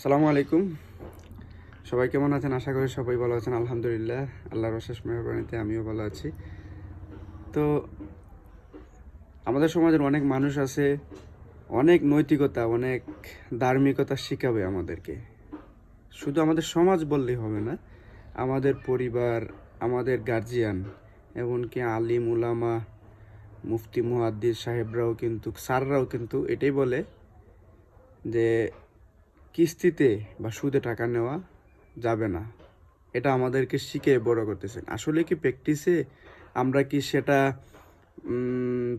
আসসালামু আলাইকুম। সবাই কেমন আছেন? আশা করি সবাই ভালো আছেন। আলহামদুলিল্লাহ, আল্লাহর অশেষ মেহরবানিতে আমিও ভালো আছি। তো আমাদের সমাজের অনেক মানুষ আছে, অনেক নৈতিকতা, অনেক ধার্মিকতা শিখাবে আমাদেরকে। শুধু আমাদের সমাজ বললেই হবে না, আমাদের পরিবার, আমাদের গার্জিয়ান, এমনকি আলিম উলামা, মুফতি মুহাদ্দিস সাহেবরাও কিন্তু, স্যাররাও কিন্তু এটাই বলে যে কিস্তিতে বা সুদে টাকা নেওয়া যাবে না। এটা আমাদেরকে শিখে বড় করতেছেন। আসলে কি প্র্যাকটিসে আমরা কি সেটা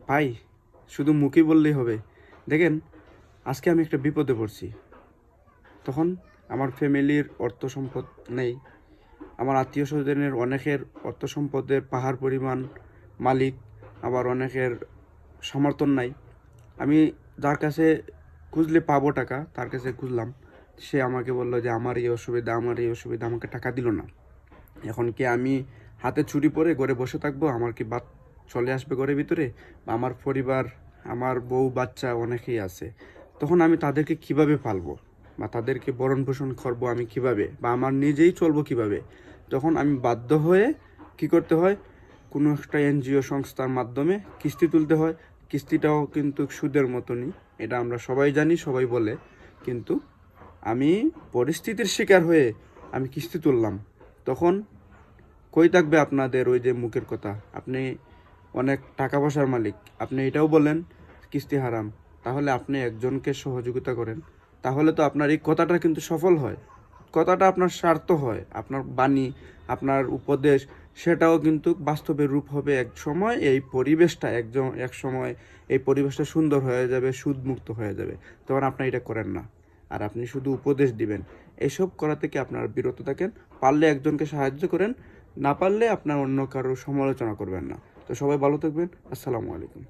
পাই? শুধু মুখে বললেই হবে? দেখেন, আজকে আমি একটা বিপদে পড়ছি, তখন আমার ফ্যামিলির অর্থ সম্পদ নেই, আমার আত্মীয় স্বজনের অনেকের অর্থ সম্পদের পাহাড় পরিমাণ মালিক, আবার অনেকের সমর্থন নাই। আমি যার কাছে খুঁজলে পাবো টাকা, তার কাছে খুঁজলাম, সে আমাকে বললো যে আমার এই অসুবিধা, আমার এই অসুবিধা, আমাকে টাকা দিল না। এখন কি আমি হাতে ছুরি পরে ঘরে বসে থাকবো? আমার কি বাদ চলে আসবে ঘরের ভিতরে? বা আমার পরিবার, আমার বউ বাচ্চা অনেকেই আছে, তখন আমি তাদেরকে কিভাবে পালবো বা তাদেরকে ভরণ পোষণ করবো আমি কিভাবে, বা আমার নিজেই চলবো কিভাবে? তখন আমি বাধ্য হয়ে কি করতে হয়, কোনো একটা এনজিও সংস্থার মাধ্যমে কিস্তি তুলতে হয়। কিস্তিটাও কিন্তু সুদের মতনই, এটা আমরা সবাই জানি, সবাই বলে। কিন্তু আমি পরিস্থিতির শিকার হয়ে আমি কিস্তি তুললাম, তখন কই থাকবে আপনাদের ওই যে মুখের কথা? আপনি অনেক টাকা পয়সার মালিক, আপনি এটাও বলেন কিস্তি হারাম। তাহলে আপনি একজনকে সহযোগিতা করেন, তাহলে তো আপনার এই কথাটা কিন্তু সফল হয়, কথাটা আপনার স্বার্থ হয়, আপনার বাণী, আপনার উপদেশ, সেটাও কিন্তু বাস্তবে রূপ হবে। এক সময় এই পরিবেশটা এক সময় এই পরিবেশটা সুন্দর হয়ে যাবে, সুদমুক্ত হয়ে যাবে। তখন আপনি এটা করেন না, আর আপনি শুধু উপদেশ দিবেন। এসব করা থেকে আপনারা বিরত থাকেন। পারলে একজনকে সাহায্য করেন, না পারলে আপনার অন্য কারো সমালোচনা করবেন না। তো সবাই ভালো থাকবেন। আসসালামু আলাইকুম।